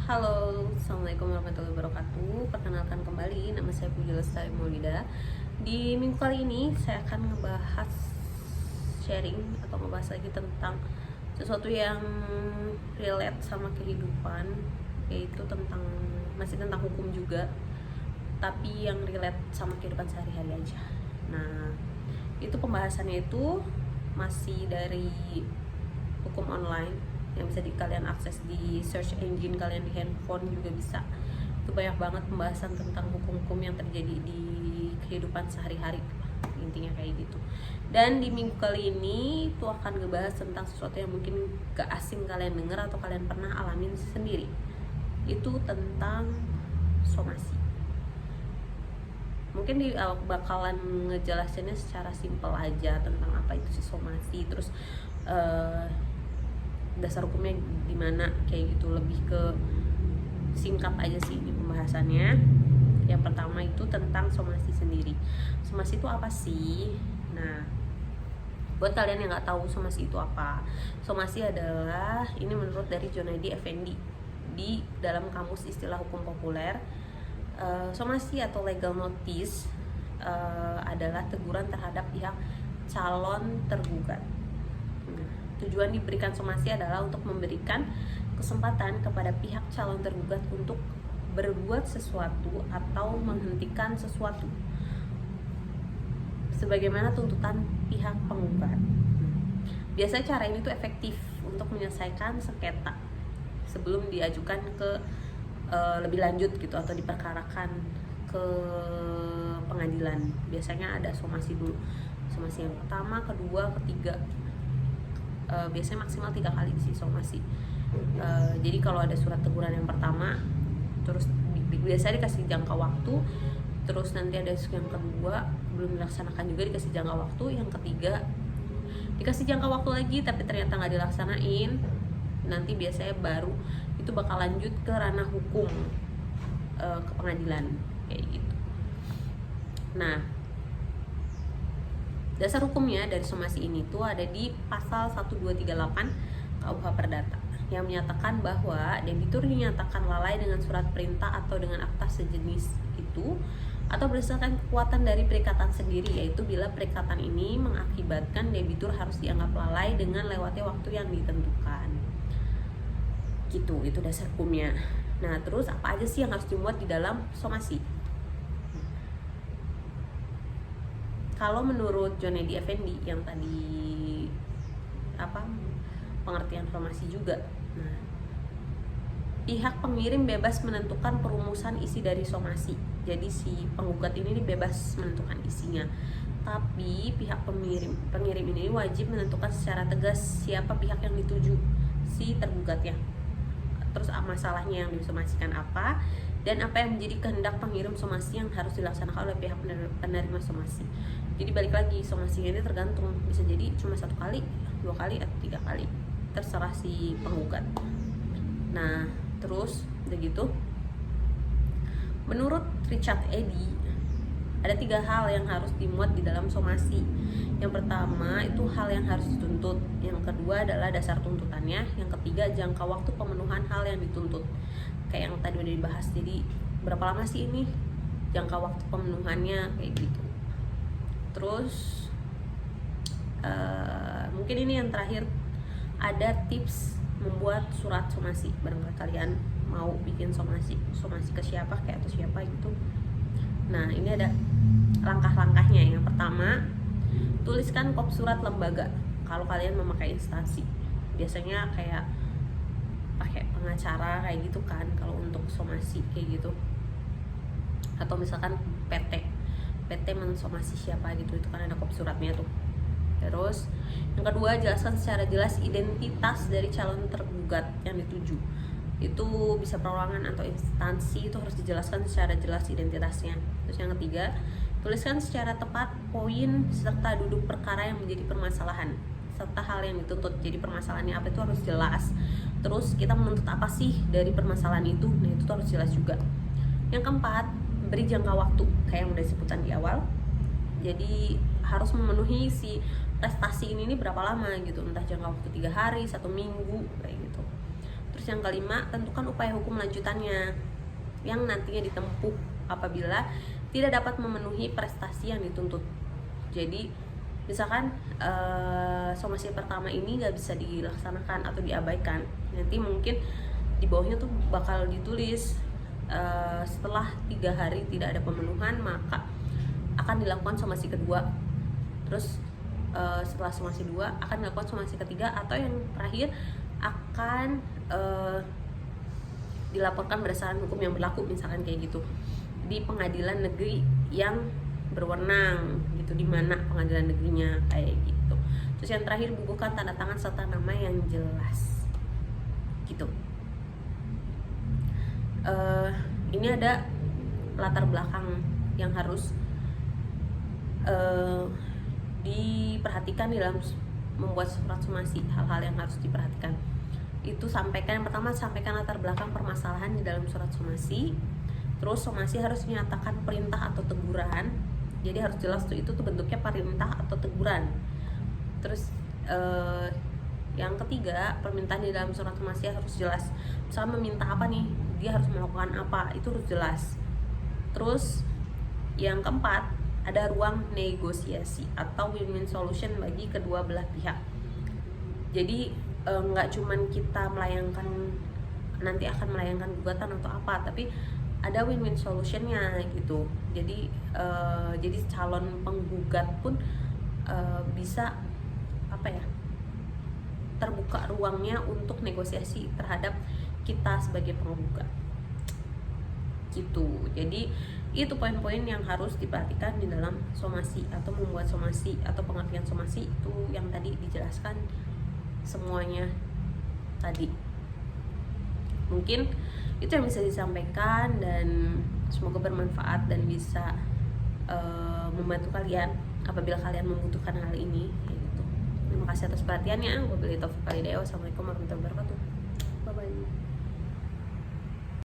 Halo, assalamualaikum warahmatullahi wabarakatuh. Perkenalkan kembali, nama saya Puji Lestari Maulida. Di minggu kali ini saya akan ngebahas sharing atau ngebahas lagi tentang sesuatu yang relate sama kehidupan, yaitu masih tentang hukum juga, tapi yang relate sama kehidupan sehari-hari aja. Nah, itu pembahasannya itu masih dari hukum online yang bisa kalian akses di search engine kalian di handphone juga bisa. Itu banyak banget pembahasan tentang hukum-hukum yang terjadi di kehidupan sehari-hari, intinya kayak gitu. Dan di minggu kali ini itu akan ngebahas tentang sesuatu yang mungkin gak asing kalian denger atau kalian pernah alamin sendiri. Itu tentang somasi. Mungkin bakalan ngejelasinnya secara simpel aja tentang apa itu sih somasi, terus dasar hukumnya gimana, kayak gitu. Lebih ke singkat aja sih di pembahasannya. Yang pertama itu tentang somasi sendiri. Somasi itu apa sih? Nah, buat kalian yang nggak tahu somasi itu apa, somasi adalah, ini menurut dari Junaidi Effendi di dalam kamus istilah hukum populer, somasi atau legal notice adalah teguran terhadap pihak calon tergugat. Tujuan diberikan somasi adalah untuk memberikan kesempatan kepada pihak calon tergugat untuk berbuat sesuatu atau menghentikan sesuatu sebagaimana tuntutan pihak penggugat. Biasanya cara ini tuh efektif untuk menyelesaikan sengketa sebelum diajukan ke lebih lanjut gitu, atau diperkarakan ke pengadilan. Biasanya ada somasi dulu, somasi yang pertama, kedua, ketiga. Biasanya maksimal 3 kali sih somasi. Jadi kalau ada surat teguran yang pertama, terus biasanya dikasih jangka waktu, terus nanti ada yang kedua belum dilaksanakan juga dikasih jangka waktu, yang ketiga dikasih jangka waktu lagi tapi ternyata nggak dilaksanain, nanti biasanya baru itu bakal lanjut ke ranah hukum, ke pengadilan kayak gitu. Nah, dasar hukumnya dari somasi ini tuh ada di pasal 1238 KUH Perdata yang menyatakan bahwa debitur dinyatakan lalai dengan surat perintah atau dengan akta sejenis itu atau berdasarkan kekuatan dari perikatan sendiri, yaitu bila perikatan ini mengakibatkan debitur harus dianggap lalai dengan lewatnya waktu yang ditentukan. Gitu, itu dasar hukumnya. Nah, terus apa aja sih yang harus dimuat di dalam somasi? Kalau menurut Junaidi Effendi yang tadi pengertian somasi juga, nah, pihak pengirim bebas menentukan perumusan isi dari somasi. Jadi si penggugat ini bebas menentukan isinya, tapi pihak pengirim ini wajib menentukan secara tegas siapa pihak yang dituju, si tergugatnya, terus masalahnya yang disomasikan apa, dan apa yang menjadi kehendak pengirim somasi yang harus dilaksanakan oleh pihak penerima somasi. Jadi balik lagi, somasinya ini tergantung, bisa jadi cuma 1 kali, 2 kali, atau 3 kali, terserah si penggugat. Nah, terus udah gitu, menurut Richard Eddy ada 3 hal yang harus dimuat di dalam somasi. Yang pertama itu hal yang harus dituntut, yang kedua adalah dasar tuntutannya, yang ketiga jangka waktu pemenuhan hal yang dituntut. Kayak yang tadi udah dibahas, jadi berapa lama sih ini jangka waktu pemenuhannya, kayak gitu. Terus mungkin ini yang terakhir, ada tips membuat surat somasi. Barangkali kalian mau bikin somasi ke siapa, kayak atau siapa gitu. Nah, ini ada langkah-langkahnya. Yang pertama, tuliskan kop surat lembaga kalau kalian memakai instansi. Biasanya kayak pakai pengacara kayak gitu kan kalau untuk somasi kayak gitu. Atau misalkan PT mensomasi siapa gitu, itu kan ada kop suratnya tuh. Terus yang kedua, jelaskan secara jelas identitas dari calon tergugat yang dituju. Itu bisa perorangan atau instansi, itu harus dijelaskan secara jelas identitasnya. Terus yang ketiga, tuliskan secara tepat poin serta duduk perkara yang menjadi permasalahan serta hal yang dituntut. Jadi permasalahannya apa itu harus jelas. Terus kita menuntut apa sih dari permasalahan itu, nah itu harus jelas juga. Yang keempat, beri jangka waktu kayak yang udah disebutkan di awal. Jadi harus memenuhi si prestasi ini berapa lama gitu, entah jangka waktu 3 hari, 1 minggu kayak gitu. Terus Terus yang kelima, tentukan upaya hukum lanjutannya yang nantinya ditempuh apabila tidak dapat memenuhi prestasi yang dituntut. Jadi misalkan somasi pertama ini nggak bisa dilaksanakan atau diabaikan, nanti mungkin di bawahnya tuh bakal ditulis setelah 3 hari tidak ada pemenuhan maka akan dilakukan somasi kedua. Terus setelah somasi 2 akan dilakukan somasi ketiga, atau yang terakhir akan dilaporkan berdasarkan hukum yang berlaku, misalkan kayak gitu, di pengadilan negeri yang berwenang gitu, di mana pengadilan negerinya kayak gitu. Terus yang terakhir, bubuhkan tanda tangan serta nama yang jelas gitu. Ini ada latar belakang yang harus diperhatikan di dalam membuat surat somasi. Hal-hal yang harus diperhatikan itu sampaikan, yang pertama sampaikan latar belakang permasalahan di dalam surat somasi. Terus somasi harus menyatakan perintah atau teguran, jadi harus jelas tuh itu tuh bentuknya perintah atau teguran. Terus yang ketiga, permintaan di dalam surat somasi harus jelas, misalnya meminta apa nih, dia harus melakukan apa, itu harus jelas. Terus yang keempat, ada ruang negosiasi atau win-win solution bagi kedua belah pihak. Jadi nggak cuman kita nanti akan melayangkan gugatan atau apa, tapi ada win-win solutionnya gitu. Jadi calon penggugat pun bisa terbuka ruangnya untuk negosiasi terhadap kita sebagai penggugat gitu. Jadi itu poin-poin yang harus diperhatikan di dalam somasi atau membuat somasi atau pengertian somasi itu yang tadi dijelaskan semuanya tadi. Mungkin itu yang bisa disampaikan, dan semoga bermanfaat dan bisa membantu kalian apabila kalian membutuhkan hal ini gitu. Terima kasih atas perhatiannya. Wabillahi taufiq wal hidayah. Wassalamualaikum warahmatullahi wabarakatuh. Bye bye.